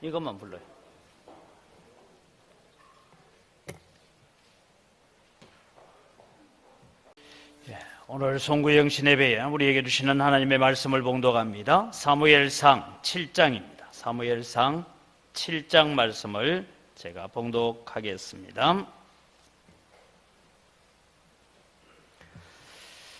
이것만 불러요. 오늘 송구영 예배에 우리에게 주시는 하나님의 말씀을 봉독합니다. 사무엘상 7장입니다. 사무엘상 7장 말씀을 제가 봉독하겠습니다.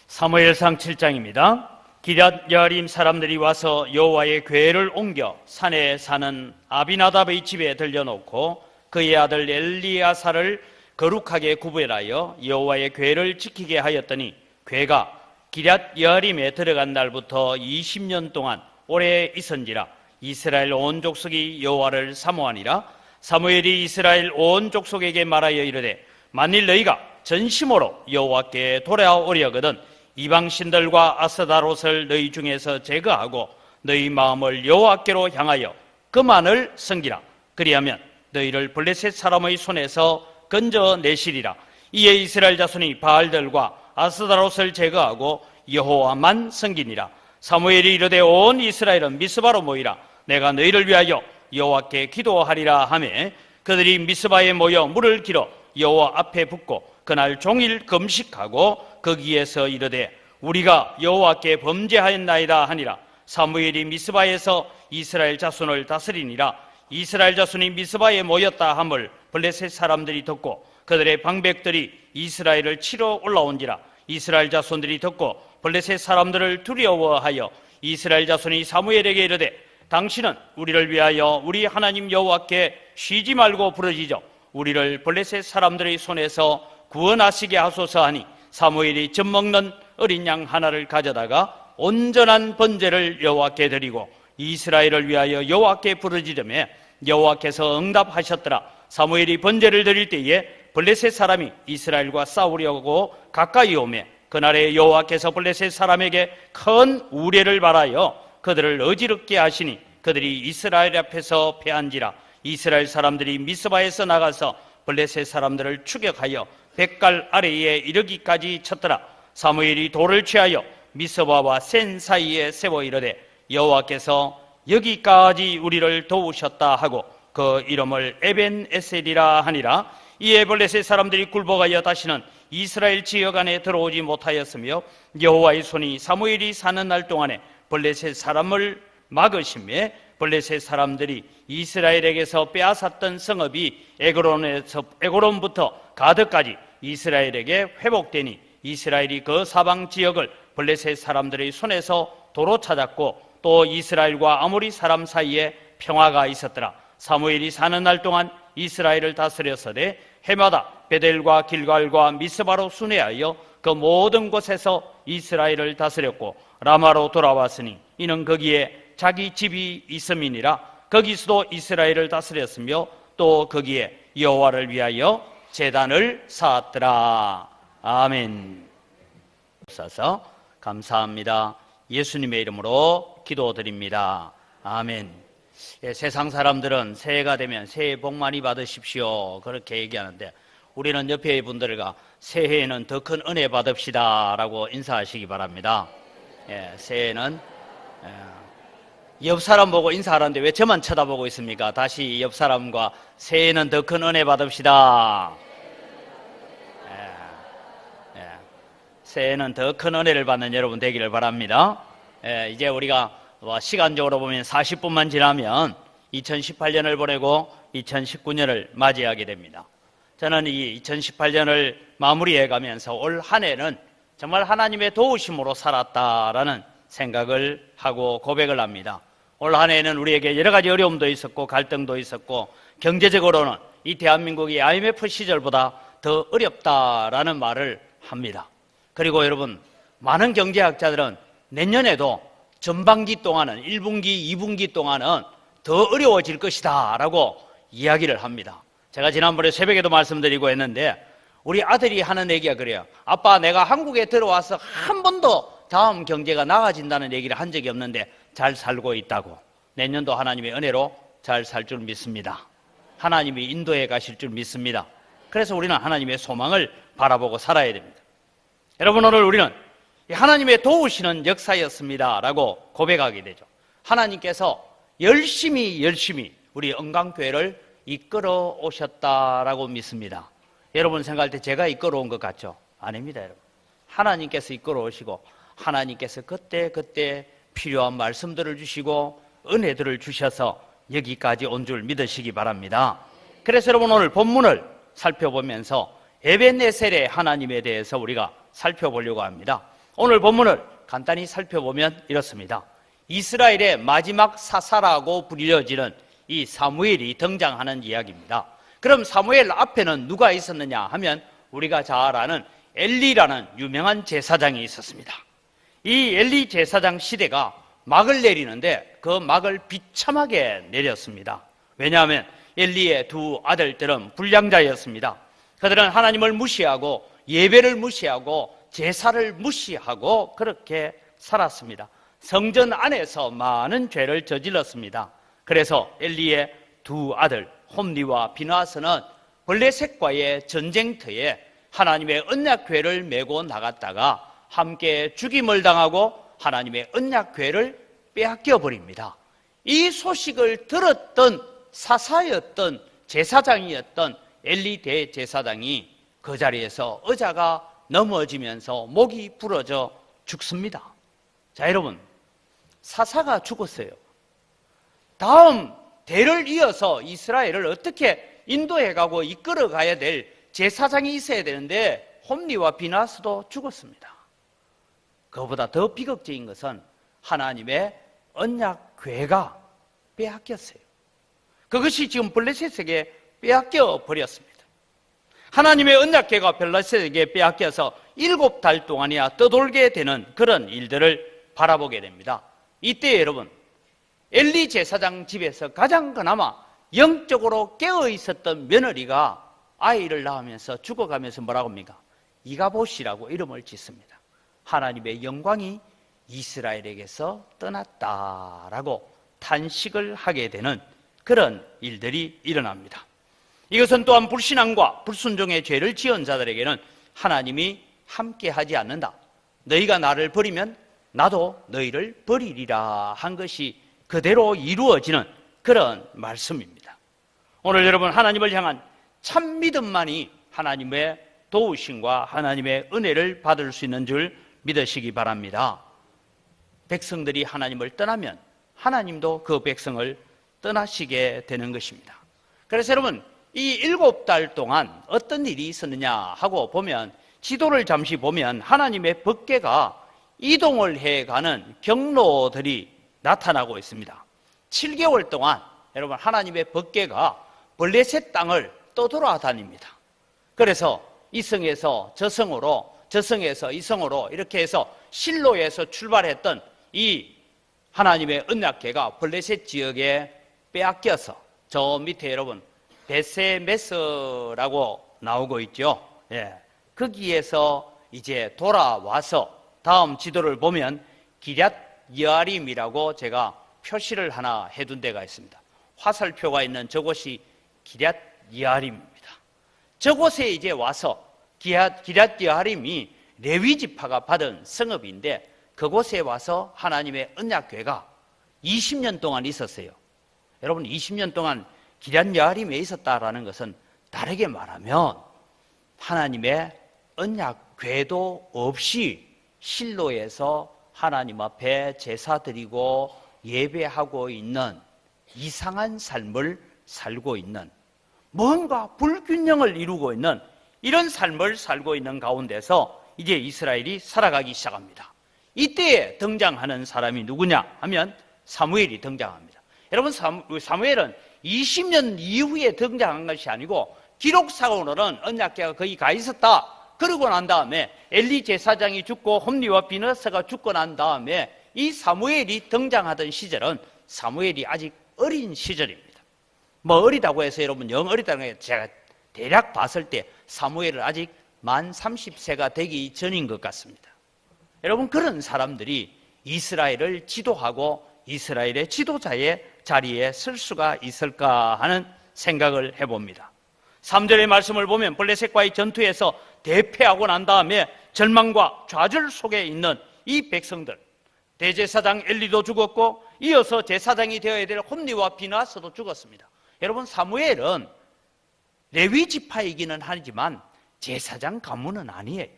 사무엘상 7장입니다. 기럇 여아림 사람들이 와서 여호와의 궤를 옮겨 산에 사는 아비나답의 집에 들여놓고 그의 아들 엘리야사를 거룩하게 구별하여 여호와의 궤를 지키게 하였더니 궤가 기럇 여아림에 들어간 날부터 20년 동안 오래 있은지라. 이스라엘 온 족속이 여호와를 사모하니라. 사무엘이 이스라엘 온 족속에게 말하여 이르되 만일 너희가 전심으로 여호와께 돌아오려거든 이방 신들과 아스다롯을 너희 중에서 제거하고 너희 마음을 여호와께로 향하여 그만을 섬기라. 그리하면 너희를 블레셋 사람의 손에서 건져내시리라. 이에 이스라엘 자손이 바알들과 아스다롯을 제거하고 여호와만 섬기니라. 사무엘이 이르되 온 이스라엘은 미스바로 모이라. 내가 너희를 위하여 여호와께 기도하리라 하매 그들이 미스바에 모여 물을 길어 여호와 앞에 붓고 그날 종일 금식하고 거기에서 이르되 우리가 여호와께 범죄하였나이다 하니라. 사무엘이 미스바에서 이스라엘 자손을 다스리니라. 이스라엘 자손이 미스바에 모였다 함을 블레셋 사람들이 듣고 그들의 방백들이 이스라엘을 치러 올라온지라. 이스라엘 자손들이 듣고 블레셋 사람들을 두려워하여 이스라엘 자손이 사무엘에게 이르되 당신은 우리를 위하여 우리 하나님 여호와께 쉬지 말고 부르짖어 우리를 블레셋 사람들의 손에서 구원하시게 하소서 하니 사무엘이 젖먹는 어린 양 하나를 가져다가 온전한 번제를 여호와께 드리고 이스라엘을 위하여 여호와께 부르짖으매 여호와께서 응답하셨더라. 사무엘이 번제를 드릴 때에 블레셋 사람이 이스라엘과 싸우려고 가까이 오매 그날에 여호와께서 블레셋 사람에게 큰 우레를 발하여 그들을 어지럽게 하시니 그들이 이스라엘 앞에서 패한지라. 이스라엘 사람들이 미스바에서 나가서 블레셋 사람들을 추격하여 백갈 아래에 이르기까지 쳤더라. 사무엘이 돌을 취하여 미스바와 센 사이에 세워 이르되 여호와께서 여기까지 우리를 도우셨다 하고 그 이름을 에벤에셀이라 하니라. 이에 블레셋 사람들이 굴복하여 다시는 이스라엘 지역 안에 들어오지 못하였으며 여호와의 손이 사무엘이 사는 날 동안에 블레셋 사람을 막으심에 블레셋 사람들이 이스라엘에게서 빼앗았던 성읍이 에그론부터 가드까지 이스라엘에게 회복되니 이스라엘이 그 사방 지역을 블레셋 사람들의 손에서 도로 찾았고 또 이스라엘과 아모리 사람 사이에 평화가 있었더라. 사무엘이 사는 날 동안 이스라엘을 다스렸으되 해마다 베델과 길갈과 미스바로 순회하여 그 모든 곳에서 이스라엘을 다스렸고 라마로 돌아왔으니 이는 거기에 자기 집이 있음이니라. 거기서도 이스라엘을 다스렸으며 또 거기에 여호와를 위하여 제단을 쌓았더라. 아멘. 사서 감사합니다. 예수님의 이름으로 기도드립니다. 아멘. 예, 세상 사람들은 새해가 되면 새해 복 많이 받으십시오 그렇게 얘기하는데 우리는 옆에 분들과 새해에는 더 큰 은혜 받읍시다 라고 인사하시기 바랍니다. 예, 새해는 옆 사람 보고 인사하는데 왜 저만 쳐다보고 있습니까? 다시 옆 사람과 새해는 더 큰 은혜 받읍시다. 새해는 더 큰 은혜를 받는 여러분 되기를 바랍니다. 이제 우리가 시간적으로 보면 40분만 지나면 2018년을 보내고 2019년을 맞이하게 됩니다. 저는 이 2018년을 마무리해 가면서 올 한 해는 정말 하나님의 도우심으로 살았다라는 생각을 하고 고백을 합니다. 올 한 해는 우리에게 여러 가지 어려움도 있었고 갈등도 있었고 경제적으로는 이 대한민국이 IMF 시절보다 더 어렵다라는 말을 합니다. 그리고 여러분, 많은 경제학자들은 내년에도 전반기 동안은 1분기, 2분기 동안은 더 어려워질 것이다 라고 이야기를 합니다. 제가 지난번에 새벽에도 말씀드리고 했는데 우리 아들이 하는 얘기가 그래요. 아빠, 내가 한국에 들어와서 한 번도 다음 경제가 나아진다는 얘기를 한 적이 없는데 잘 살고 있다고. 내년도 하나님의 은혜로 잘 살 줄 믿습니다. 하나님이 인도해 가실 줄 믿습니다. 그래서 우리는 하나님의 소망을 바라보고 살아야 됩니다. 여러분, 오늘 우리는 하나님의 도우시는 역사였습니다 라고 고백하게 되죠. 하나님께서 열심히 우리 은강교회를 이끌어 오셨다라고 믿습니다. 여러분 생각할 때 제가 이끌어 온 것 같죠? 아닙니다, 여러분. 하나님께서 이끌어 오시고 하나님께서 그때 필요한 말씀들을 주시고 은혜들을 주셔서 여기까지 온 줄 믿으시기 바랍니다. 그래서 여러분 오늘 본문을 살펴보면서 에벤네셀의 하나님에 대해서 우리가 살펴보려고 합니다. 오늘 본문을 간단히 살펴보면 이렇습니다. 이스라엘의 마지막 사사라고 불려지는 이 사무엘이 등장하는 이야기입니다. 그럼 사무엘 앞에는 누가 있었느냐 하면 우리가 잘 아는 엘리라는 유명한 제사장이 있었습니다. 이 엘리 제사장 시대가 막을 내리는데 그 막을 비참하게 내렸습니다. 왜냐하면 엘리의 두 아들들은 불량자였습니다. 그들은 하나님을 무시하고 예배를 무시하고 제사를 무시하고 그렇게 살았습니다. 성전 안에서 많은 죄를 저질렀습니다. 그래서 엘리의 두 아들 홈리와 비나스는 블레셋과의 전쟁터에 하나님의 언약궤를 메고 나갔다가 함께 죽임을 당하고 하나님의 언약궤를 빼앗겨 버립니다. 이 소식을 들었던 사사였던 제사장이었던 엘리 대제사장이 그 자리에서 의자가 넘어지면서 목이 부러져 죽습니다. 자, 여러분, 사사가 죽었어요. 다음 대를 이어서 이스라엘을 어떻게 인도해가고 이끌어가야 될 제사장이 있어야 되는데 홈리와 비나스도 죽었습니다. 그보다 더 비극적인 것은 하나님의 언약궤가 빼앗겼어요. 그것이 지금 블레셋에게 빼앗겨 버렸습니다. 하나님의 언약궤가 블레셋에게 빼앗겨서 7달 동안이야 떠돌게 되는 그런 일들을 바라보게 됩니다. 이때 여러분, 엘리 제사장 집에서 가장 그나마 영적으로 깨어 있었던 며느리가 아이를 낳으면서 죽어가면서 뭐라고 합니까? 이가봇이라고 이름을 짓습니다. 하나님의 영광이 이스라엘에게서 떠났다라고 탄식을 하게 되는 그런 일들이 일어납니다. 이것은 또한 불신앙과 불순종의 죄를 지은 자들에게는 하나님이 함께하지 않는다. 너희가 나를 버리면 나도 너희를 버리리라 한 것이 그대로 이루어지는 그런 말씀입니다. 오늘 여러분, 하나님을 향한 참 믿음만이 하나님의 도우심과 하나님의 은혜를 받을 수 있는 줄 믿으시기 바랍니다. 백성들이 하나님을 떠나면 하나님도 그 백성을 떠나시게 되는 것입니다. 그래서 여러분, 이 7달 동안 어떤 일이 있었느냐 하고 보면, 지도를 잠시 보면 하나님의 법궤가 이동을 해가는 경로들이 나타나고 있습니다. 7개월 동안 여러분, 하나님의 법궤가 블레셋 땅을 떠돌아다닙니다. 그래서 이 성에서 저 성으로, 저 성에서 이 성으로 이렇게 해서 실로에서 출발했던 이 하나님의 언약궤가 블레셋 지역에 빼앗겨서 저 밑에 여러분 베세메스라고 나오고 있죠. 예. 거기에서 이제 돌아와서 다음 지도를 보면 기럇 여아림이라고 제가 표시를 하나 해둔 데가 있습니다. 화살표가 있는 저곳이 기럇 여아림입니다. 저곳에 이제 와서 기럇 여아림이 레위 지파가 받은 성읍인데 그곳에 와서 하나님의 언약궤가 20년 동안 있었어요. 여러분, 20년 동안 기럇 여아림에 있었다라는 것은 다르게 말하면 하나님의 언약궤도 없이 실로에서 하나님 앞에 제사 드리고 예배하고 있는 이상한 삶을 살고 있는, 뭔가 불균형을 이루고 있는 이런 삶을 살고 있는 가운데서 이제 이스라엘이 살아가기 시작합니다. 이때에 등장하는 사람이 누구냐 하면 사무엘이 등장합니다. 여러분, 사무엘은 20년 이후에 등장한 것이 아니고 기록상으로는 언약궤가 거기 가 있었다. 그러고 난 다음에 엘리 제사장이 죽고 홈리와 비너스가 죽고 난 다음에 이 사무엘이 등장하던 시절은 사무엘이 아직 어린 시절입니다. 뭐 어리다고 해서 여러분 영 어리다는 게 제가 대략 봤을 때 사무엘은 아직 만 30세가 되기 전인 것 같습니다. 여러분, 그런 사람들이 이스라엘을 지도하고 이스라엘의 지도자의 자리에 설 수가 있을까 하는 생각을 해봅니다. 3절의 말씀을 보면 블레셋과의 전투에서 대패하고 난 다음에 절망과 좌절 속에 있는 이 백성들, 대제사장 엘리도 죽었고 이어서 제사장이 되어야 될 홈리와 비나스도 죽었습니다. 여러분, 사무엘은 레위 지파이기는 하지만 제사장 가문은 아니에요.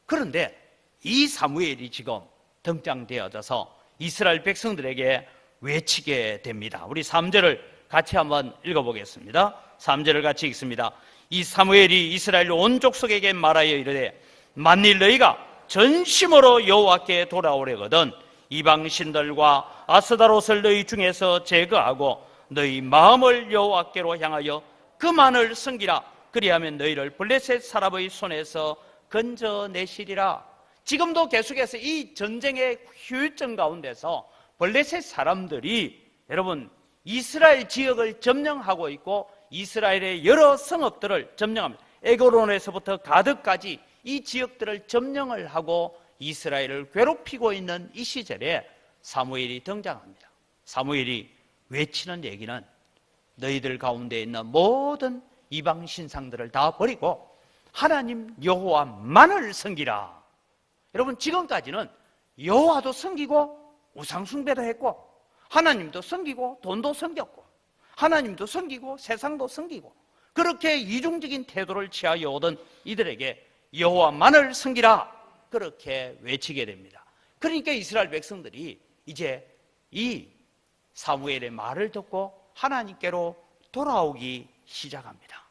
그런데 이 사무엘이 지금 등장되어져서 이스라엘 백성들에게 외치게 됩니다. 우리 3절을 같이 한번 읽어보겠습니다. 3절을 같이 읽습니다. 이 사무엘이 이스라엘 온 족속에게 말하여 이르되 만일 너희가 전심으로 여호와께 돌아오려거든 이방 신들과 아스다롯을 너희 중에서 제거하고 너희 마음을 여호와께로 향하여 그만을 섬기라. 그리하면 너희를 블레셋 사람의 손에서 건져내시리라. 지금도 계속해서 이 전쟁의 휴유증 가운데서 블레셋 사람들이 여러분 이스라엘 지역을 점령하고 있고 이스라엘의 여러 성읍들을 점령합니다. 에그론에서부터 가드까지 이 지역들을 점령을 하고 이스라엘을 괴롭히고 있는 이 시절에 사무엘이 등장합니다. 사무엘이 외치는 얘기는 너희들 가운데 있는 모든 이방 신상들을 다 버리고 하나님 여호와만을 섬기라. 여러분, 지금까지는 여호와도 섬기고 우상 숭배도 했고 하나님도 섬기고 돈도 섬겼고 하나님도 섬기고 세상도 섬기고 그렇게 이중적인 태도를 취하여 오던 이들에게 여호와만을 섬기라, 그렇게 외치게 됩니다. 그러니까 이스라엘 백성들이 이제 이 사무엘의 말을 듣고 하나님께로 돌아오기 시작합니다.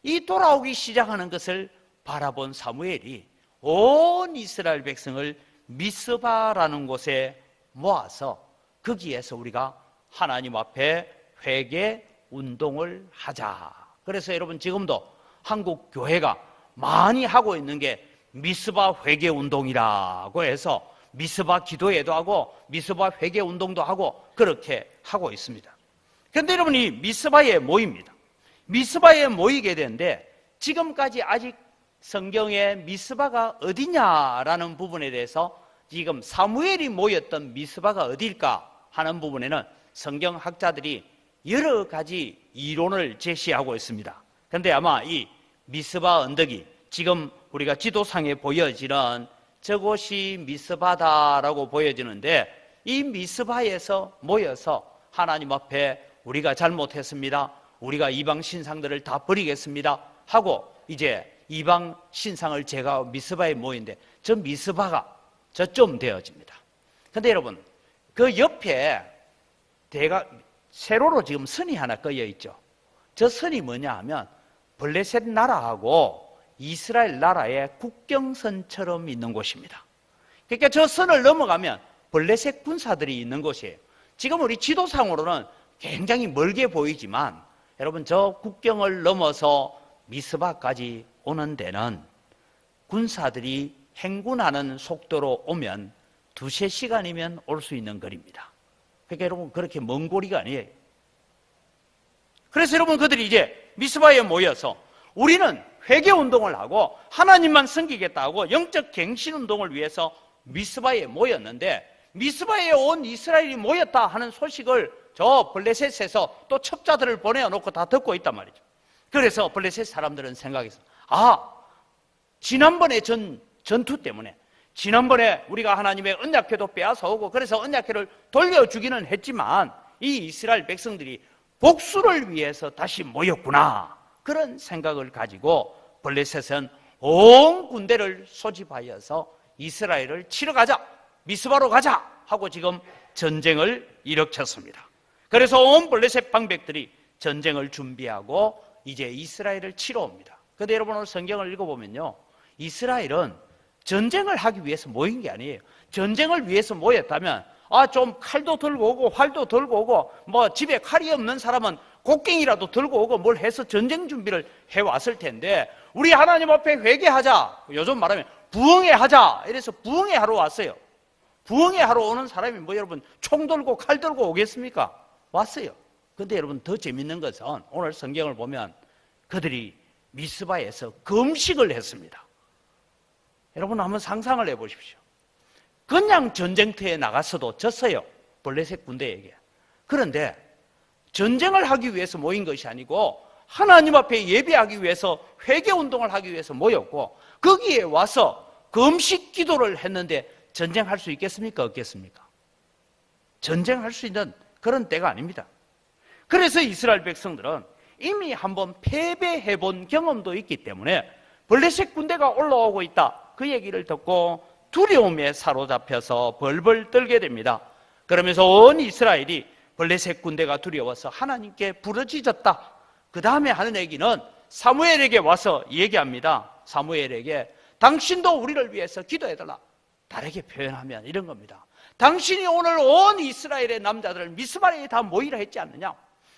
이 돌아오기 시작하는 것을 바라본 사무엘이 온 이스라엘 백성을 미스바라는 곳에 모아서 거기에서 우리가 하나님 앞에 회개 운동을 하자. 그래서 여러분, 지금도 한국 교회가 많이 하고 있는 게 미스바 회개 운동이라고 해서 미스바 기도회도 하고 미스바 회개 운동도 하고 그렇게 하고 있습니다. 그런데 여러분, 이 미스바에 모입니다. 미스바에 모이게 되는데 지금까지 아직 성경에 미스바가 어디냐라는 부분에 대해서 지금 사무엘이 모였던 미스바가 어디일까 하는 부분에는 성경학자들이 여러 가지 이론을 제시하고 있습니다. 그런데 아마 이 미스바 언덕이 지금 우리가 지도상에 보여지는 저곳이 미스바다라고 보여지는데 이 미스바에서 모여서 하나님 앞에 우리가 잘못했습니다, 우리가 이방 신상들을 다 버리겠습니다 하고 이제 이방 신상을 제가 미스바에 모인데 저 미스바가 저쯤 되어집니다. 그런데 여러분, 그 옆에 세로로 지금 선이 하나 꺼여 있죠. 저 선이 뭐냐 하면 블레셋 나라하고 이스라엘 나라의 국경선처럼 있는 곳입니다. 그러니까 저 선을 넘어가면 블레셋 군사들이 있는 곳이에요. 지금 우리 지도상으로는 굉장히 멀게 보이지만 여러분, 저 국경을 넘어서 미스바까지 오는 데는 군사들이 행군하는 속도로 오면 2-3시간이면 올 수 있는 거리입니다. 그러니까 여러분, 그렇게 먼 거리가 아니에요. 그래서 여러분, 그들이 이제 미스바에 모여서 우리는 회개 운동을 하고 하나님만 섬기겠다고 영적 갱신 운동을 위해서 미스바에 모였는데 미스바에 온 이스라엘이 모였다 하는 소식을 저 블레셋에서 또 첩자들을 보내놓고 다 듣고 있단 말이죠. 그래서 블레셋 사람들은 생각했어. 지난번에 전투 때문에 지난번에 우리가 하나님의 언약궤도 빼앗아오고 그래서 언약궤를 돌려주기는 했지만 이 이스라엘 백성들이 복수를 위해서 다시 모였구나, 그런 생각을 가지고 블레셋은 온 군대를 소집하여서 이스라엘을 치러 가자, 미스바로 가자 하고 지금 전쟁을 일으켰습니다. 그래서 온 블레셋 방백들이 전쟁을 준비하고 이제 이스라엘을 치러 옵니다. 그런데 여러분, 오늘 성경을 읽어보면요, 이스라엘은 전쟁을 하기 위해서 모인 게 아니에요. 전쟁을 위해서 모였다면 좀 칼도 들고 오고 활도 들고 오고 뭐 집에 칼이 없는 사람은 곡괭이라도 들고 오고 뭘 해서 전쟁 준비를 해왔을 텐데 우리 하나님 앞에 회개하자, 요즘 말하면 부흥회하자, 이래서 부흥회하러 왔어요. 부흥회하러 오는 사람이 뭐 여러분 총 들고 칼 들고 오겠습니까? 왔어요. 근데 여러분, 더 재밌는 것은 오늘 성경을 보면 그들이 미스바에서 금식을 했습니다. 여러분, 한번 상상을 해보십시오. 그냥 전쟁터에 나갔어도 졌어요, 블레셋 군대에게. 그런데 전쟁을 하기 위해서 모인 것이 아니고 하나님 앞에 예배하기 위해서 회개운동을 하기 위해서 모였고 거기에 와서 금식 기도를 했는데 전쟁할 수 있겠습니까? 없겠습니까? 전쟁할 수 있는 그런 때가 아닙니다. 그래서 이스라엘 백성들은 이미 한번 패배해 본 경험도 있기 때문에 블레셋 군대가 올라오고 있다, 그 얘기를 듣고 두려움에 사로잡혀서 벌벌 떨게 됩니다. 그러면서 온 이스라엘이 블레셋 군대가 두려워서 하나님께 부르짖었다. 그 다음에 하는 얘기는 사무엘에게 와서 얘기합니다. 사무엘에게 당신도 우리를 위해서 기도해달라. 다르게 표현하면 이런 겁니다. 당신이 오늘 온 이스라엘의 남자들을 미스바에 다 모이라 했지 않느냐?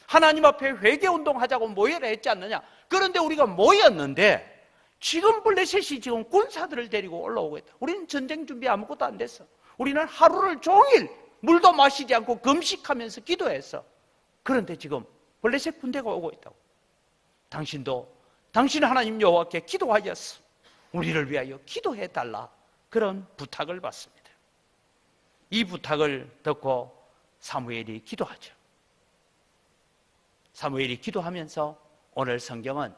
하나님 앞에 회개운동하자고 모이라 했지 않느냐? 그런데 우리가 모였는데 지금 블레셋이 지금 군사들을 데리고 올라오고 있다. 우리는 전쟁 준비 아무것도 안 됐어. 우리는 하루를 종일 물도 마시지 않고 금식하면서 기도했어. 그런데 지금 블레셋 군대가 오고 있다고. 당신도 당신 하나님 여호와께 기도하였어. 우리를 위하여 기도해달라. 그런 부탁을 받습니다. 이 부탁을 듣고 사무엘이 기도하죠. 사무엘이 기도하면서 오늘 성경은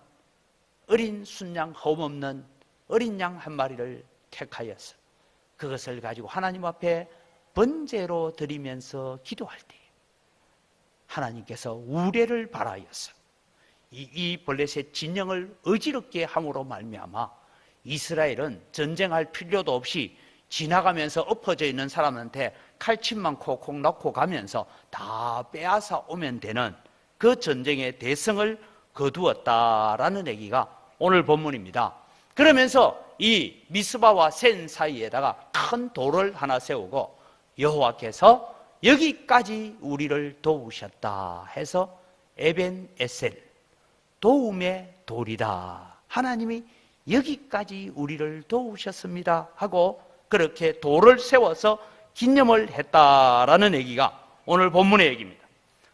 어린 순양 흠없는 어린 양 한 마리를 택하였어. 그것을 가지고 하나님 앞에 번제로 드리면서 기도할 때 하나님께서 우레를 발하였어. 이 블레셋 진영을 어지럽게 함으로 말미암아 이스라엘은 전쟁할 필요도 없이 지나가면서 엎어져 있는 사람한테 칼침만 콕콕 넣고 가면서 다 빼앗아 오면 되는 그 전쟁의 대성을 거두었다라는 얘기가 오늘 본문입니다. 그러면서 이 미스바와 센 사이에다가 큰 돌을 하나 세우고 여호와께서 여기까지 우리를 도우셨다 해서 에벤 에셀, 도움의 돌이다. 하나님이 여기까지 우리를 도우셨습니다 하고 그렇게 돌을 세워서 기념을 했다라는 얘기가 오늘 본문의 얘기입니다.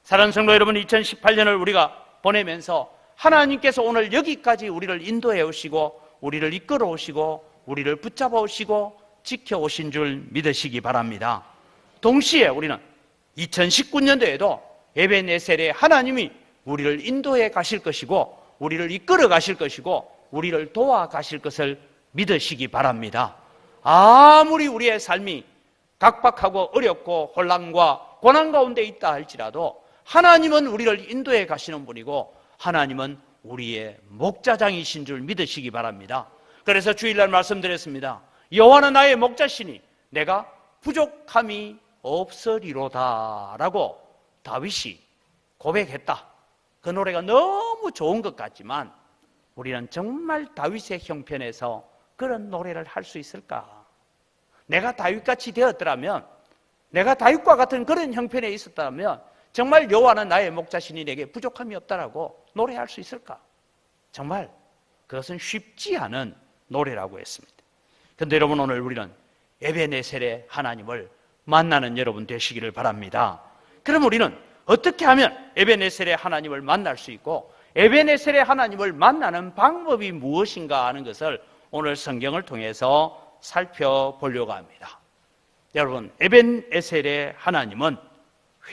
사랑하는 성도 여러분, 2018년을 우리가 보내면서 하나님께서 오늘 여기까지 우리를 인도해 오시고 우리를 이끌어 오시고 우리를 붙잡아 오시고 지켜 오신 줄 믿으시기 바랍니다. 동시에 우리는 2019년도에도 에벤에셀의 하나님이 우리를 인도해 가실 것이고 우리를 이끌어 가실 것이고 우리를 도와 가실 것을 믿으시기 바랍니다. 아무리 우리의 삶이 각박하고 어렵고 혼란과 고난 가운데 있다 할지라도 하나님은 우리를 인도해 가시는 분이고 하나님은 우리의 목자장이신 줄 믿으시기 바랍니다. 그래서 주일날 말씀드렸습니다. 여호와는 나의 목자시니 내가 부족함이 없으리로다 라고 다윗이 고백했다. 그 노래가 너무 좋은 것 같지만 우리는 정말 다윗의 형편에서 그런 노래를 할 수 있을까? 내가 다윗같이 되었더라면, 내가 다윗과 같은 그런 형편에 있었다면 정말 여호와는 나의 목자시니 내게 부족함이 없다라고 노래할 수 있을까? 정말 그것은 쉽지 않은 노래라고 했습니다. 그런데 여러분, 오늘 우리는 에벤에셀의 하나님을 만나는 여러분 되시기를 바랍니다. 그럼 우리는 어떻게 하면 에벤에셀의 하나님을 만날 수 있고 에벤에셀의 하나님을 만나는 방법이 무엇인가 하는 것을 오늘 성경을 통해서 살펴보려고 합니다. 여러분, 에벤에셀의 하나님은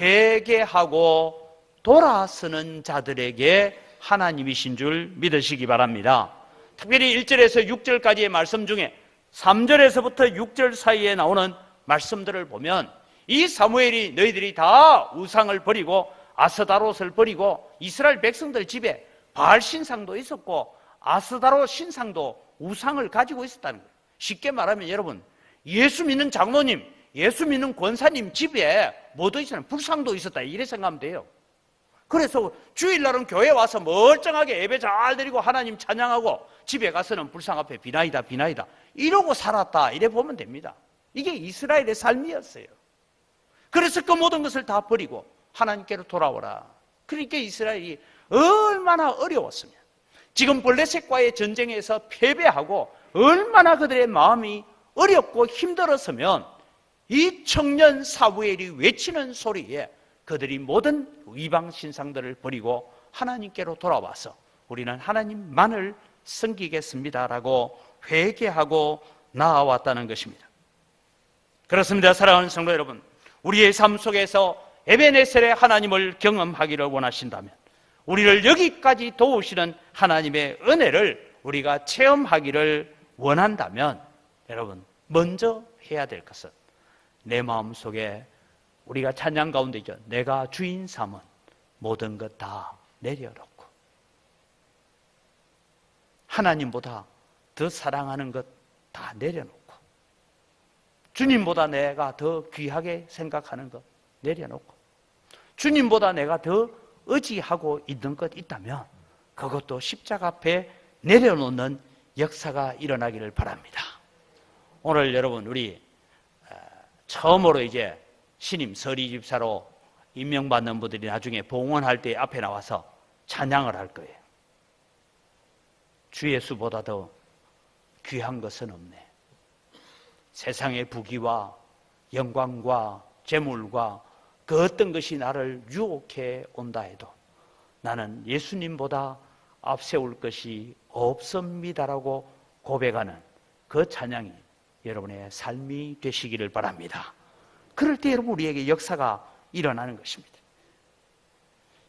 회개하고 돌아서는 자들에게 하나님이신 줄 믿으시기 바랍니다. 특별히 1절에서 6절까지의 말씀 중에 3절에서부터 6절 사이에 나오는 말씀들을 보면 이 사무엘이 너희들이 다 우상을 버리고 아스다롯을 버리고 이스라엘 백성들 집에 바알 신상도 있었고 아스다롯 신상도 우상을 가지고 있었다는 거예요. 쉽게 말하면 여러분, 예수 믿는 장로님, 예수 믿는 권사님 집에 뭐도 있었나? 불상도 있었다, 이래 생각하면 돼요. 그래서 주일날은 교회 와서 멀쩡하게 예배 잘 드리고 하나님 찬양하고 집에 가서는 불상 앞에 비나이다 비나이다 이러고 살았다, 이래 보면 됩니다. 이게 이스라엘의 삶이었어요. 그래서 그 모든 것을 다 버리고 하나님께로 돌아오라. 그러니까 이스라엘이 얼마나 어려웠으면, 지금 블레셋과의 전쟁에서 패배하고 얼마나 그들의 마음이 어렵고 힘들었으면 이 청년 사무엘이 외치는 소리에 그들이 모든 이방 신상들을 버리고 하나님께로 돌아와서 우리는 하나님만을 섬기겠습니다라고 회개하고 나아왔다는 것입니다. 그렇습니다. 사랑하는 성도 여러분, 우리의 삶 속에서 에벤에셀의 하나님을 경험하기를 원하신다면, 우리를 여기까지 도우시는 하나님의 은혜를 우리가 체험하기를 원한다면, 여러분, 먼저 해야 될 것은 내 마음속에 우리가 찬양 가운데 있죠. 내가 주인 삼은 모든 것 다 내려놓고 하나님보다 더 사랑하는 것 다 내려놓고 주님보다 내가 더 귀하게 생각하는 것 내려놓고 주님보다 내가 더 의지하고 있는 것 있다면 그것도 십자가 앞에 내려놓는 역사가 일어나기를 바랍니다. 오늘 여러분 우리 처음으로 이제 신임 서리집사로 임명받는 분들이 나중에 봉헌할 때 앞에 나와서 찬양을 할 거예요. 주 예수보다 더 귀한 것은 없네. 세상의 부귀와 영광과 재물과 그 어떤 것이 나를 유혹해 온다 해도 나는 예수님보다 앞세울 것이 없습니다라고 고백하는 그 찬양이 여러분의 삶이 되시기를 바랍니다. 그럴 때 여러분 우리에게 역사가 일어나는 것입니다.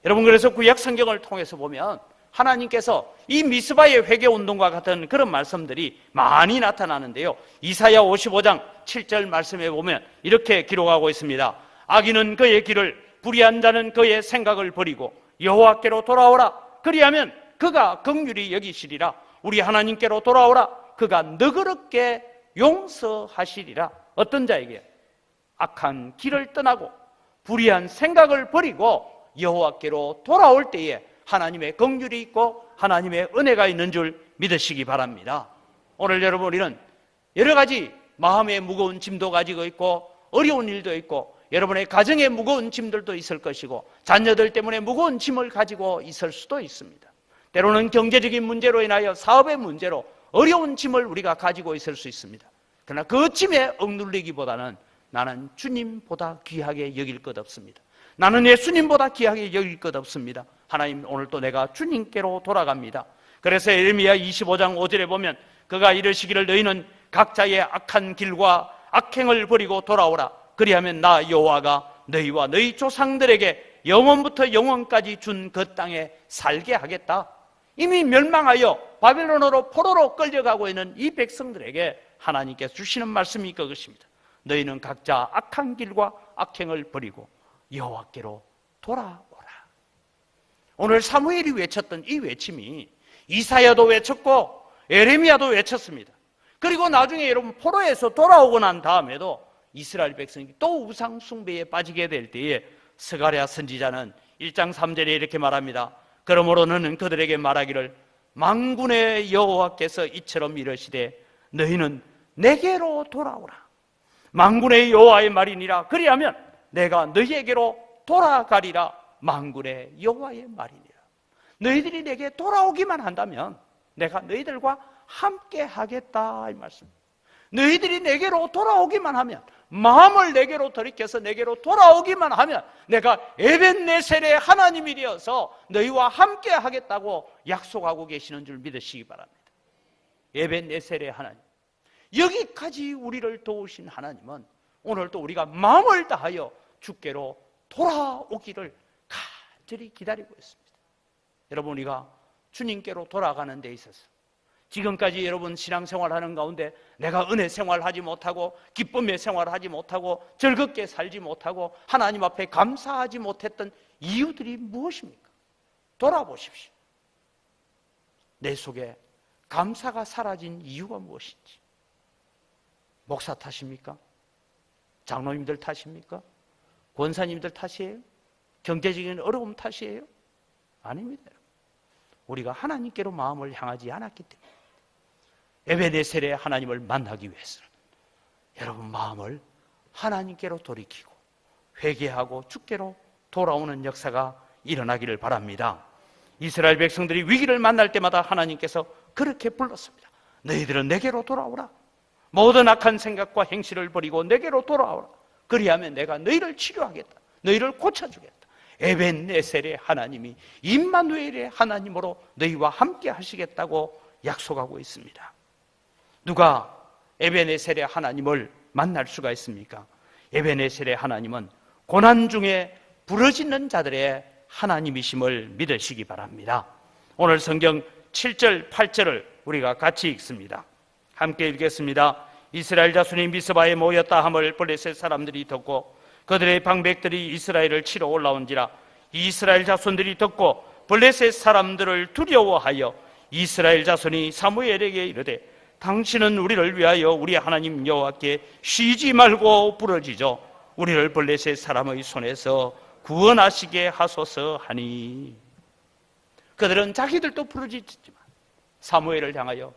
여러분 그래서 구약 성경을 통해서 보면 하나님께서 이 미스바의 회개운동과 같은 그런 말씀들이 많이 나타나는데요. 이사야 55장 7절 말씀에 보면 이렇게 기록하고 있습니다. 악인은 그의 길을, 불의한 자는 그의 생각을 버리고 여호와께로 돌아오라. 그리하면 그가 긍휼히 여기시리라. 우리 하나님께로 돌아오라. 그가 너그럽게 용서하시리라. 어떤 자에게? 악한 길을 떠나고 불의한 생각을 버리고 여호와께로 돌아올 때에 하나님의 긍휼이 있고 하나님의 은혜가 있는 줄 믿으시기 바랍니다. 오늘 여러분 우리는 여러 가지 마음의 무거운 짐도 가지고 있고 어려운 일도 있고 여러분의 가정에 무거운 짐들도 있을 것이고 자녀들 때문에 무거운 짐을 가지고 있을 수도 있습니다. 때로는 경제적인 문제로 인하여 사업의 문제로 어려운 짐을 우리가 가지고 있을 수 있습니다. 그러나 그 짐에 억눌리기보다는 나는 주님보다 귀하게 여길 것 없습니다. 나는 예수님보다 귀하게 여길 것 없습니다. 하나님 오늘 또 내가 주님께로 돌아갑니다. 그래서 예레미야 25장 5절에 보면 그가 이르시기를 너희는 각자의 악한 길과 악행을 버리고 돌아오라. 그리하면 나 여호와가 너희와 너희 조상들에게 영원부터 영원까지 준 그 땅에 살게 하겠다. 이미 멸망하여 바벨론으로 포로로 끌려가고 있는 이 백성들에게 하나님께서 주시는 말씀이 그것입니다. 너희는 각자 악한 길과 악행을 버리고 여호와께로 돌아오라. 오늘 사무엘이 외쳤던 이 외침이 이사야도 외쳤고 예레미야도 외쳤습니다. 그리고 나중에 여러분 포로에서 돌아오고 난 다음에도 이스라엘 백성이 또 우상 숭배에 빠지게 될 때에 스가랴 선지자는 1장 3절에 이렇게 말합니다. 그러므로 너는 그들에게 말하기를 만군의 여호와께서 이처럼 이르시되 너희는 내게로 돌아오라. 만군의 여호와의 말이니라. 그리하면 내가 너희에게로 돌아가리라. 만군의 여호와의 말이니라. 너희들이 내게 돌아오기만 한다면 내가 너희들과 함께 하겠다 이 말씀. 너희들이 내게로 돌아오기만 하면, 마음을 내게로 돌이켜서 내게로 돌아오기만 하면 내가 에벤네셀의 하나님이 되어서 너희와 함께 하겠다고 약속하고 계시는 줄 믿으시기 바랍니다. 에벤네셀의 하나님, 여기까지 우리를 도우신 하나님은 오늘도 우리가 마음을 다하여 주께로 돌아오기를 간절히 기다리고 있습니다. 여러분, 우리가 주님께로 돌아가는 데 있어서 지금까지 여러분 신앙생활하는 가운데 내가 은혜 생활하지 못하고 기쁨의 생활하지 못하고 즐겁게 살지 못하고 하나님 앞에 감사하지 못했던 이유들이 무엇입니까? 돌아보십시오. 내 속에 감사가 사라진 이유가 무엇인지. 목사 탓입니까? 장로님들 탓입니까? 권사님들 탓이에요? 경제적인 어려움 탓이에요? 아닙니다. 우리가 하나님께로 마음을 향하지 않았기 때문에 에베네셀의 하나님을 만나기 위해서는 여러분 마음을 하나님께로 돌이키고 회개하고 주께로 돌아오는 역사가 일어나기를 바랍니다. 이스라엘 백성들이 위기를 만날 때마다 하나님께서 그렇게 불렀습니다. 너희들은 내게로 돌아오라. 모든 악한 생각과 행실을 버리고 내게로 돌아오라. 그리하면 내가 너희를 치료하겠다. 너희를 고쳐주겠다. 에벤네셀의 하나님이 임마누엘의 하나님으로 너희와 함께 하시겠다고 약속하고 있습니다. 누가 에벤네셀의 하나님을 만날 수가 있습니까? 에벤네셀의 하나님은 고난 중에 부르짖는 자들의 하나님이심을 믿으시기 바랍니다. 오늘 성경 7절, 8절을 우리가 같이 읽습니다. 함께 읽겠습니다. 이스라엘 자손이 미스바에 모였다 함을 블레셋 사람들이 듣고 그들의 방백들이 이스라엘을 치러 올라온지라. 이스라엘 자손들이 듣고 블레셋 사람들을 두려워하여 이스라엘 자손이 사무엘에게 이르되 당신은 우리를 위하여 우리 하나님 여호와께 쉬지 말고 부르짖어 우리를 블레셋 사람의 손에서 구원하시게 하소서 하니. 그들은 자기들도 부르짖지만 사무엘을 향하여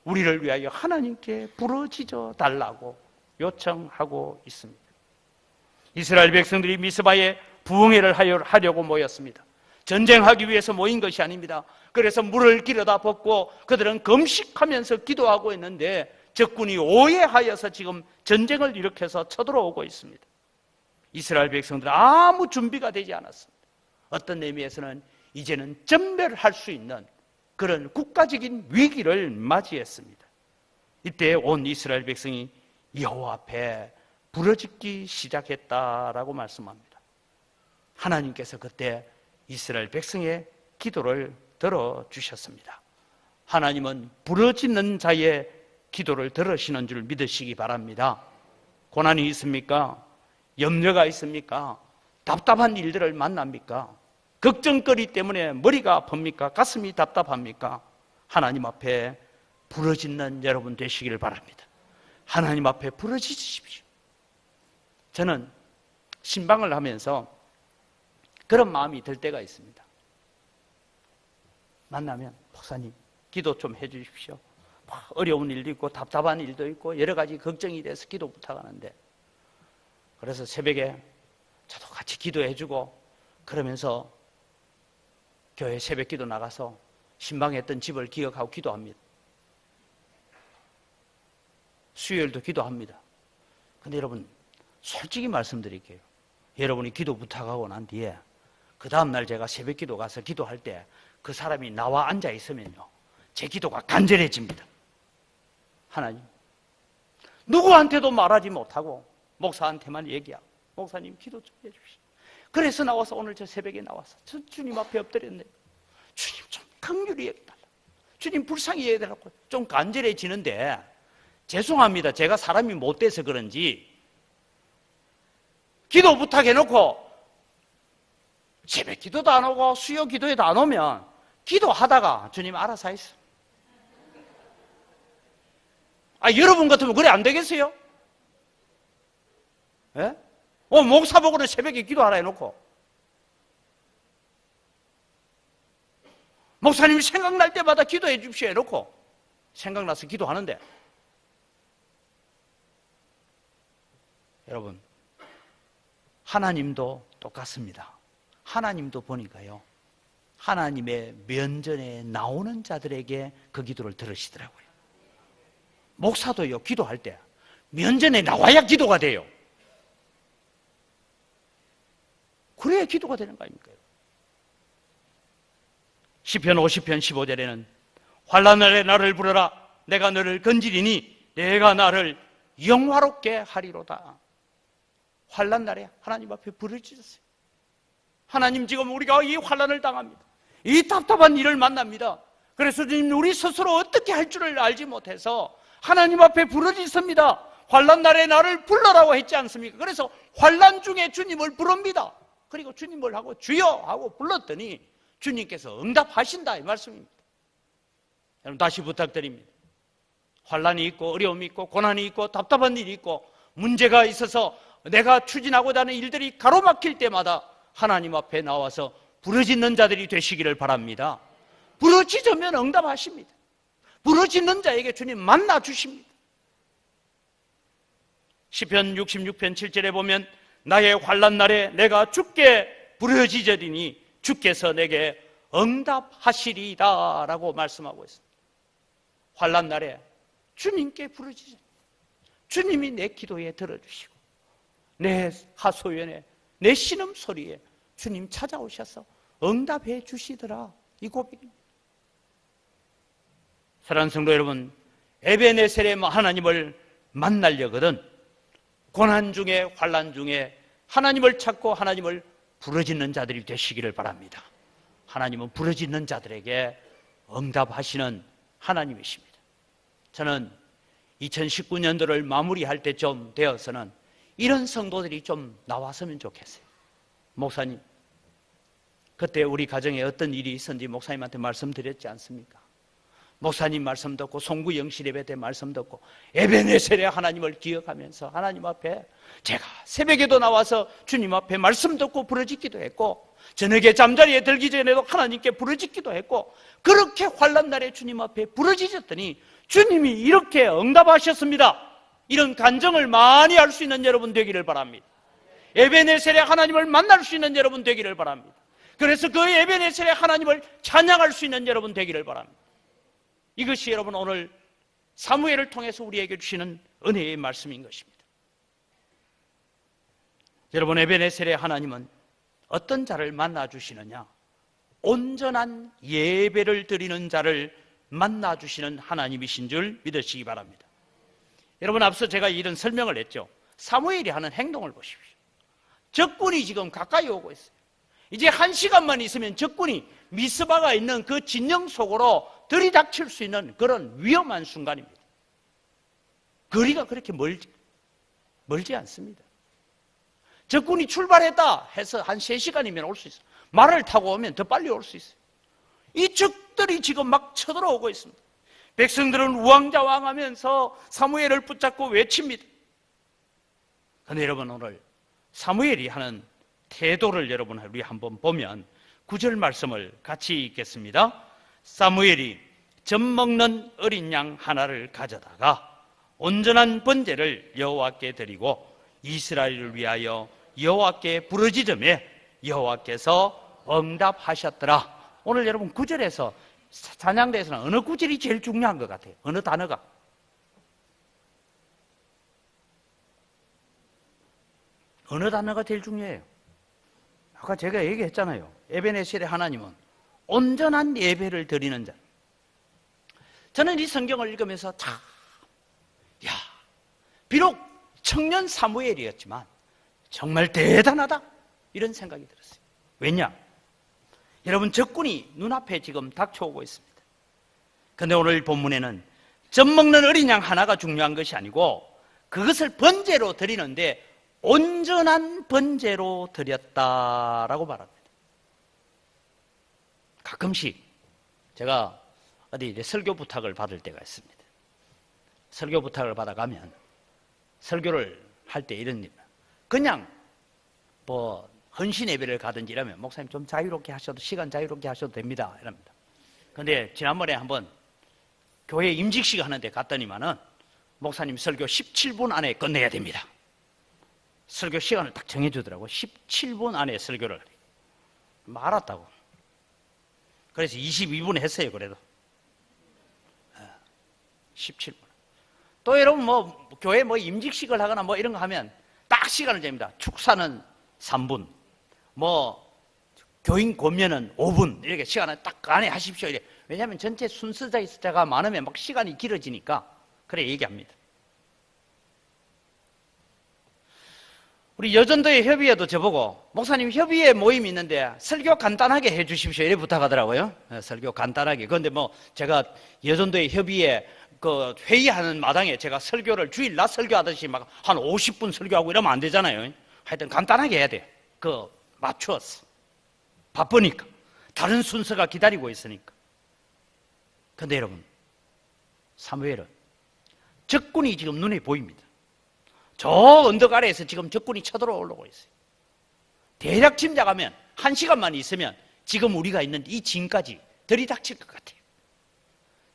우리를 위하여 하나님께 부르짖어 달라고 요청하고 있습니다. 이스라엘 백성들이 미스바에 부흥회를 하려고 모였습니다. 전쟁하기 위해서 모인 것이 아닙니다. 그래서 물을 길어다 붓고 그들은 금식하면서 기도하고 있는데 적군이 오해하여서 지금 전쟁을 일으켜서 쳐들어오고 있습니다. 이스라엘 백성들은 아무 준비가 되지 않았습니다. 어떤 의미에서는 이제는 전멸할 수 있는 그런 국가적인 위기를 맞이했습니다. 이때 온 이스라엘 백성이 여호와 앞에 부르짖기 시작했다라고 말씀합니다. 하나님께서 그때 이스라엘 백성의 기도를 들어주셨습니다. 하나님은 부르짖는 자의 기도를 들으시는 줄 믿으시기 바랍니다. 고난이 있습니까? 염려가 있습니까? 답답한 일들을 만납니까? 걱정거리 때문에 머리가 아픕니까? 가슴이 답답합니까? 하나님 앞에 부르짖는 여러분 되시기를 바랍니다. 하나님 앞에 부르짖으십시오. 저는 신방을 하면서 그런 마음이 들 때가 있습니다. 만나면 목사님 기도 좀 해 주십시오. 어려운 일도 있고 답답한 일도 있고 여러 가지 걱정이 돼서 기도 부탁하는데, 그래서 새벽에 저도 같이 기도해 주고 그러면서 교회 새벽 기도 나가서 신방했던 집을 기억하고 기도합니다. 수요일도 기도합니다. 근데 여러분 솔직히 말씀드릴게요. 여러분이 기도 부탁하고 난 뒤에 그 다음날 제가 새벽 기도 가서 기도할 때 그 사람이 나와 앉아 있으면요, 제 기도가 간절해집니다. 하나님, 누구한테도 말하지 못하고 목사한테만 얘기하고, 목사님 기도 좀 해주시오. 그래서 나와서 오늘 저 새벽에 나와서 저 주님 앞에 엎드렸네요. 주님 좀 긍휼히 여겨달라, 주님 불쌍히 여겨달라고 좀 간절해지는데, 죄송합니다. 제가 사람이 못돼서 그런지 기도 부탁해놓고 새벽 기도도 안 오고 수요 기도에도 안 오면 기도하다가 주님 알아서 하시오. 여러분 같으면 그래 안 되겠어요? 예? 목사 보고는 새벽에 기도하라 해놓고, 목사님 생각날 때마다 기도해 주십시오 해놓고 생각나서 기도하는데, 여러분 하나님도 똑같습니다. 하나님도 보니까요, 하나님의 면전에 나오는 자들에게 그 기도를 들으시더라고요. 목사도요, 기도할 때 면전에 나와야 기도가 돼요. 그래야 기도가 되는 거 아닙니까? 시편 50편 15절에는 환난날에 나를 부르라, 내가 너를 건지리니 내가 나를 영화롭게 하리로다. 환난날에 하나님 앞에 부르짖었어요. 하나님, 지금 우리가 이 환난을 당합니다. 이 답답한 일을 만납니다. 그래서 주님, 우리 스스로 어떻게 할 줄을 알지 못해서 하나님 앞에 부르짖습니다. 환난날에 나를 불러라고 했지 않습니까? 그래서 환난 중에 주님을 부릅니다. 그리고 주님을 하고 주여 하고 불렀더니 주님께서 응답하신다, 이 말씀입니다. 여러분 다시 부탁드립니다. 환난이 있고 어려움이 있고 고난이 있고 답답한 일이 있고 문제가 있어서 내가 추진하고자 하는 일들이 가로막힐 때마다 하나님 앞에 나와서 부르짖는 자들이 되시기를 바랍니다. 부르짖으면 응답하십니다. 부르짖는 자에게 주님 만나 주십니다. 시편 66편 7절에 보면 나의 환난 날에 내가 주께 부르짖으리니 주께서 내게 응답하시리다 라고 말씀하고 있습니다. 환난 날에 주님께 부르짖으니 주님이 내 기도에 들어주시고 내 하소연에 내 신음소리에 주님 찾아오셔서 응답해 주시더라, 이 고백입니다. 사랑하는 성도 여러분, 에베네셀의 하나님을 만나려거든 고난 중에 환난 중에 하나님을 찾고 하나님을 부르짖는 자들이 되시기를 바랍니다. 하나님은 부르짖는 자들에게 응답하시는 하나님이십니다. 저는 2019년도를 마무리할 때쯤 되어서는 이런 성도들이 좀 나왔으면 좋겠어요. 목사님, 그때 우리 가정에 어떤 일이 있었는지 목사님한테 말씀드렸지 않습니까? 목사님 말씀 듣고 송구 영실 예배 때 말씀 듣고 에베네셀의 하나님을 기억하면서 하나님 앞에 제가 새벽에도 나와서 주님 앞에 말씀 듣고 부르짖기도 했고 저녁에 잠자리에 들기 전에도 하나님께 부르짖기도 했고 그렇게 환난 날에 주님 앞에 부르짖었더니 주님이 이렇게 응답하셨습니다. 이런 간증을 많이 할 수 있는 여러분 되기를 바랍니다. 에베네셀의 하나님을 만날 수 있는 여러분 되기를 바랍니다. 그래서 그 에베네셀의 하나님을 찬양할 수 있는 여러분 되기를 바랍니다. 이것이 여러분 오늘 사무엘을 통해서 우리에게 주시는 은혜의 말씀인 것입니다. 여러분, 에베네셀의 하나님은 어떤 자를 만나주시느냐? 온전한 예배를 드리는 자를 만나주시는 하나님이신 줄 믿으시기 바랍니다. 여러분, 앞서 제가 이런 설명을 했죠. 사무엘이 하는 행동을 보십시오. 적군이 지금 가까이 오고 있어요. 이제 1시간만 있으면 적군이 미스바가 있는 그 진영 속으로 들이닥칠 수 있는 그런 위험한 순간입니다. 거리가 그렇게 멀지 않습니다. 적군이 출발했다 해서 한 3시간이면 올 수 있어요. 말을 타고 오면 더 빨리 올 수 있어요. 이 적들이 지금 막 쳐들어오고 있습니다. 백성들은 우왕좌왕하면서 사무엘을 붙잡고 외칩니다. 그런데 여러분, 오늘 사무엘이 하는 태도를 여러분 우리 한번 보면 9절 말씀을 같이 읽겠습니다. 사무엘이 젖 먹는 어린 양 하나를 가져다가 온전한 번제를 여호와께 드리고 이스라엘을 위하여 여호와께 부르짖음에 여호와께서 응답하셨더라. 오늘 여러분 9절에서 찬양대에서는 어느 구절이 제일 중요한 것 같아요? 어느 단어가? 어느 단어가 제일 중요해요? 아까 제가 얘기했잖아요. 에베네셀의 하나님은 온전한 예배를 드리는 자. 저는 이 성경을 읽으면서 참, 비록 청년 사무엘이었지만 정말 대단하다 이런 생각이 들었어요. 왜냐? 여러분, 적군이 눈앞에 지금 닥쳐오고 있습니다. 그런데 오늘 본문에는 젖 먹는 어린 양 하나가 중요한 것이 아니고 그것을 번제로 드리는데 온전한 번제로 드렸다라고 말합니다. 가끔씩 제가 어디 이제 설교 부탁을 받을 때가 있습니다. 설교 부탁을 받아가면 설교를 할 때 이런 일, 그냥 뭐 헌신 예배를 가든지 이러면 목사님 좀 자유롭게 하셔도 시간 자유롭게 하셔도 됩니다 이럽니다. 그런데 지난번에 한번 교회 임직식 하는데 갔더니만은 목사님 설교 17분 안에 끝내야 됩니다. 설교 시간을 딱 정해주더라고. 17분 안에 설교를 알았다고. 그래서 22분 했어요. 그래도 17분. 또 여러분 뭐 교회 뭐 임직식을 하거나 뭐 이런 거 하면 딱 시간을 잽니다. 축사는 3분, 뭐 교인 권면은 5분 이렇게 시간을 딱 안에 하십시오. 이래. 왜냐하면 전체 순서자가 많으면 막 시간이 길어지니까 그래 얘기합니다. 우리 여전도의 협의회도 저보고 목사님 협의회 모임이 있는데 설교 간단하게 해 주십시오 이래 부탁하더라고요. 설교 간단하게. 그런데 뭐 제가 여전도의 협의회 그 회의하는 마당에 제가 설교를 주일 낮 설교하듯이 막 한 50분 설교하고 이러면 안 되잖아요. 하여튼 간단하게 해야 돼. 그 맞추었어. 바쁘니까. 다른 순서가 기다리고 있으니까. 근데 여러분, 사무엘은 적군이 지금 눈에 보입니다. 저 언덕 아래에서 지금 적군이 쳐들어오고 있어요. 대략 짐작하면 1시간만 있으면 지금 우리가 있는 이 진까지 들이닥칠 것 같아요.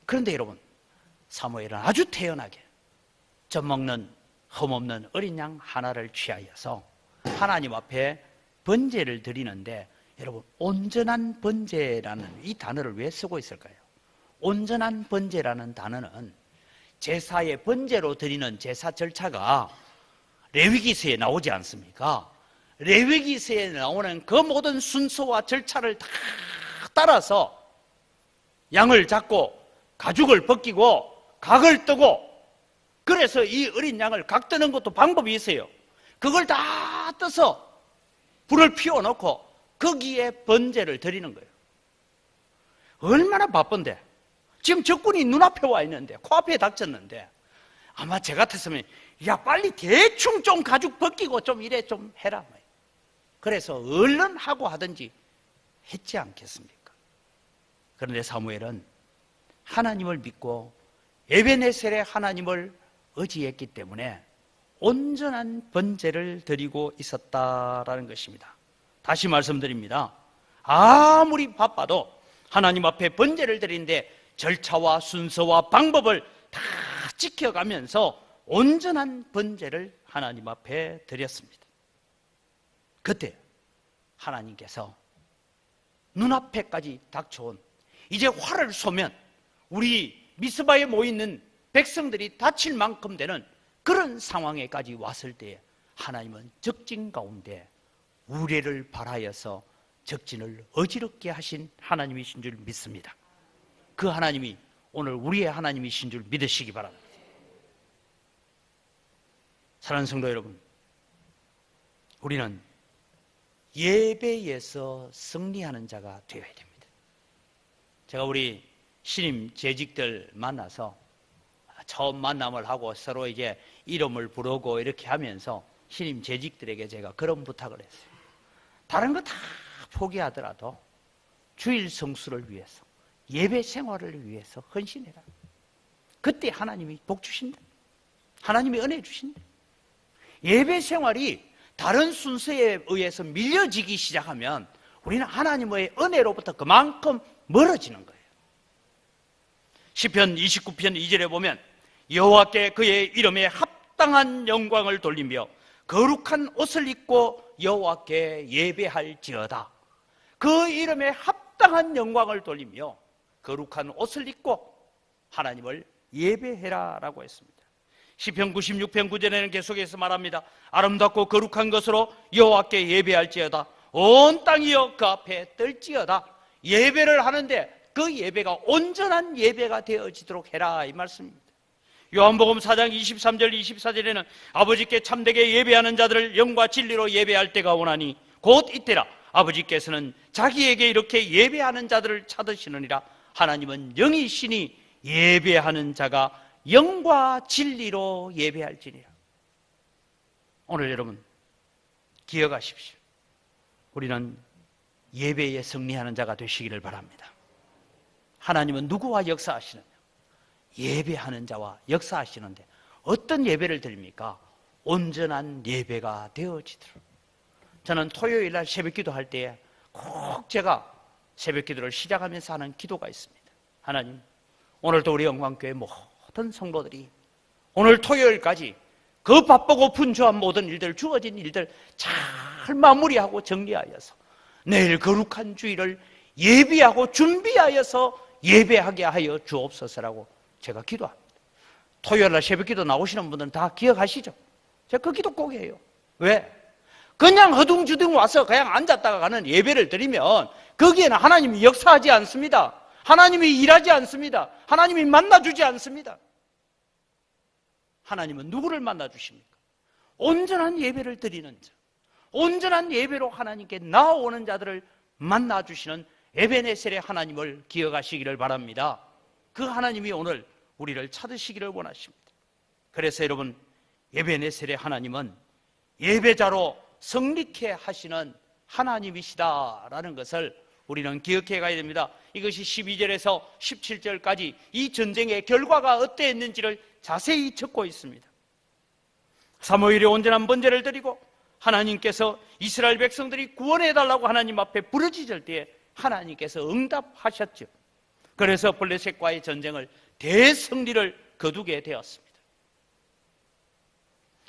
그런데 여러분, 사무엘은 아주 태연하게 젖 먹는 흠없는 어린 양 하나를 취하여서 하나님 앞에 번제를 드리는데, 여러분 온전한 번제라는 이 단어를 왜 쓰고 있을까요? 온전한 번제라는 단어는 제사의 번제로 드리는 제사 절차가 레위기서에 나오지 않습니까? 레위기서에 나오는 그 모든 순서와 절차를 다 따라서 양을 잡고 가죽을 벗기고 각을 뜨고, 그래서 이 어린 양을 각 뜨는 것도 방법이 있어요. 그걸 다 떠서 불을 피워놓고 거기에 번제를 드리는 거예요. 얼마나 바쁜데, 지금 적군이 눈앞에 와 있는데, 코앞에 닥쳤는데, 아마 제 같았으면 야, 빨리 대충 좀 가죽 벗기고 좀 이래 좀 해라. 그래서 얼른 하고 하든지 했지 않겠습니까? 그런데 사무엘은 하나님을 믿고 에베네셀의 하나님을 의지했기 때문에 온전한 번제를 드리고 있었다라는 것입니다. 다시 말씀드립니다. 아무리 바빠도 하나님 앞에 번제를 드리는데 절차와 순서와 방법을 다 지켜가면서 온전한 번제를 하나님 앞에 드렸습니다. 그때 하나님께서 눈앞에까지 닥쳐온, 이제 활을 쏘면 우리 미스바에 모이는 백성들이 다칠 만큼 되는 그런 상황에까지 왔을 때에 하나님은 적진 가운데 우레를 발하여서 적진을 어지럽게 하신 하나님이신 줄 믿습니다. 그 하나님이 오늘 우리의 하나님이신 줄 믿으시기 바랍니다. 사랑하는 성도 여러분, 우리는 예배에서 승리하는 자가 되어야 됩니다. 제가 우리 신임 재직들 만나서 처음 만남을 하고 서로 이제 이름을 부르고 이렇게 하면서 신임 재직들에게 제가 그런 부탁을 했어요. 다른 거 다 포기하더라도 주일 성수를 위해서, 예배 생활을 위해서 헌신해라. 그때 하나님이 복 주신다. 하나님이 은혜 주신다. 예배 생활이 다른 순서에 의해서 밀려지기 시작하면 우리는 하나님의 은혜로부터 그만큼 멀어지는 거예요. 시편 29편 2절에 보면 여호와께 그의 이름에 합당한 영광을 돌리며 거룩한 옷을 입고 여호와께 예배할지어다. 그 이름에 합당한 영광을 돌리며 거룩한 옷을 입고 하나님을 예배해라라고 했습니다. 시편 96편 9절에는 계속해서 말합니다. 아름답고 거룩한 것으로 여호와께 예배할지어다. 온 땅이여 그 앞에 떨지어다. 예배를 하는데 그 예배가 온전한 예배가 되어지도록 해라, 이 말씀입니다. 요한복음 4장 23절 24절에는 아버지께 참되게 예배하는 자들을 영과 진리로 예배할 때가 오나니 곧 이때라. 아버지께서는 자기에게 이렇게 예배하는 자들을 찾으시느니라. 하나님은 영이시니 예배하는 자가 영과 진리로 예배할지니라. 오늘 여러분 기억하십시오. 우리는 예배에 승리하는 자가 되시기를 바랍니다. 하나님은 누구와 역사하시느냐? 예배하는 자와 역사하시는데 어떤 예배를 드립니까? 온전한 예배가 되어지도록. 저는 토요일 날 새벽 기도할 때에 꼭 제가 새벽 기도를 시작하면서 하는 기도가 있습니다. 하나님, 오늘도 우리 영광교회 모든 성도들이 오늘 토요일까지 그 바쁘고 분주한 모든 일들, 주어진 일들 잘 마무리하고 정리하여서 내일 거룩한 주일을 예비하고 준비하여서 예배하게 하여 주옵소서라고 제가 기도합니다. 토요일날 새벽 기도 나오시는 분들은 다 기억하시죠? 제가 그 기도 꼭 해요. 왜? 그냥 허둥지둥 와서 그냥 앉았다가 가는 예배를 드리면 거기에는 하나님이 역사하지 않습니다. 하나님이 일하지 않습니다. 하나님이 만나주지 않습니다. 하나님은 누구를 만나주십니까? 온전한 예배를 드리는 자, 온전한 예배로 하나님께 나아오는 자들을 만나주시는 에베네셀의 하나님을 기억하시기를 바랍니다. 그 하나님이 오늘 우리를 찾으시기를 원하십니다. 그래서 여러분, 에베네셀의 하나님은 예배자로 성립케 하시는 하나님이시다라는 것을 우리는 기억해 가야 됩니다. 이것이 12절에서 17절까지 이 전쟁의 결과가 어땠는지를 자세히 적고 있습니다. 사무엘이 온전한 번제를 드리고 하나님께서 이스라엘 백성들이 구원해달라고 하나님 앞에 부르짖을 때에 하나님께서 응답하셨죠. 그래서 블레셋과의 전쟁을 대승리를 거두게 되었습니다.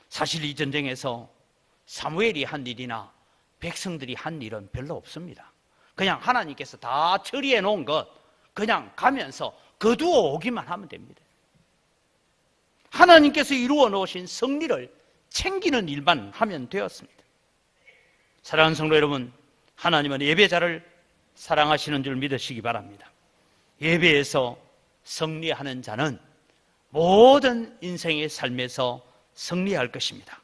사실 이 전쟁에서 사무엘이 한 일이나 백성들이 한 일은 별로 없습니다. 그냥 하나님께서 다 처리해 놓은 것 그냥 가면서 거두어 오기만 하면 됩니다. 하나님께서 이루어 놓으신 승리를 챙기는 일만 하면 되었습니다. 사랑하는 성도 여러분, 하나님은 예배자를 사랑하시는 줄 믿으시기 바랍니다. 예배에서 승리하는 자는 모든 인생의 삶에서 승리할 것입니다.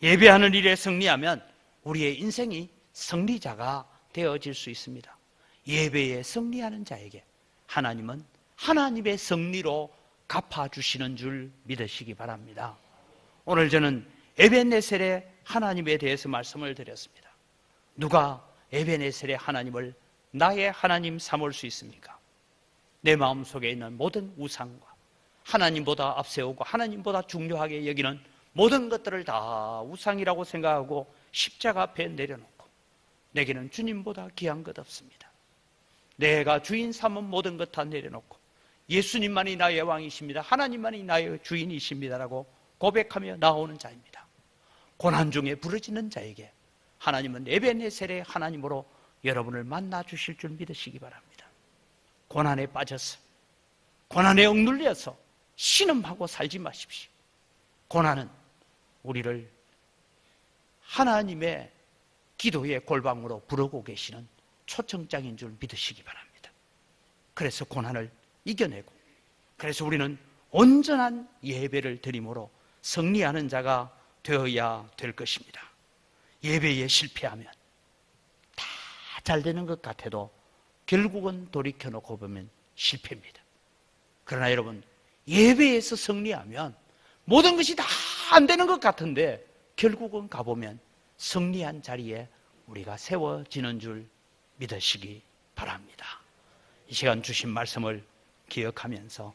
예배하는 일에 승리하면 우리의 인생이 승리자가 되어질 수 있습니다. 예배에 승리하는 자에게 하나님은 하나님의 승리로 갚아주시는 줄 믿으시기 바랍니다. 오늘 저는 에벤네셀의 하나님에 대해서 말씀을 드렸습니다. 누가 에벤네셀의 하나님을 나의 하나님 삼을 수 있습니까? 내 마음속에 있는 모든 우상과 하나님보다 앞세우고 하나님보다 중요하게 여기는 모든 것들을 다 우상이라고 생각하고 십자가 앞에 내려놓고 내게는 주님보다 귀한 것 없습니다. 내가 주인 삼은 모든 것 다 내려놓고 예수님만이 나의 왕이십니다, 하나님만이 나의 주인이십니다라고 고백하며 나오는 자입니다. 고난 중에 부르짖는 자에게 하나님은 에벤네셀의 하나님으로 여러분을 만나 주실 줄 믿으시기 바랍니다. 고난에 빠져서 고난에 억눌려서 신음하고 살지 마십시오. 고난은 우리를 하나님의 기도의 골방으로 부르고 계시는 초청장인 줄 믿으시기 바랍니다. 그래서 고난을 이겨내고, 그래서 우리는 온전한 예배를 드림으로 승리하는 자가 되어야 될 것입니다. 예배에 실패하면 다 잘 되는 것 같아도 결국은 돌이켜놓고 보면 실패입니다. 그러나 여러분, 예배에서 승리하면 모든 것이 다 안 되는 것 같은데 결국은 가보면 승리한 자리에 우리가 세워지는 줄 믿으시기 바랍니다. 이 시간 주신 말씀을 기억하면서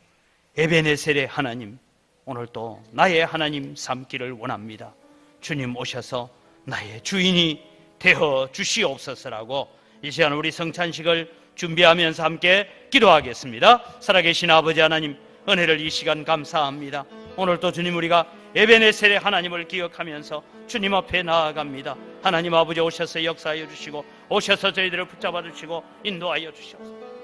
에벤네셀의 하나님, 오늘 또 나의 하나님 삼기를 원합니다. 주님 오셔서 나의 주인이 되어 주시옵소서라고 이 시간 우리 성찬식을 준비하면서 함께 기도하겠습니다. 살아계신 아버지 하나님, 은혜를 이 시간 감사합니다. 오늘 또 주님, 우리가 에벤네셀의 하나님을 기억하면서 주님 앞에 나아갑니다. 하나님 아버지, 오셔서 역사하여 주시고 오셔서 저희들을 붙잡아 주시고 인도하여 주시옵소서.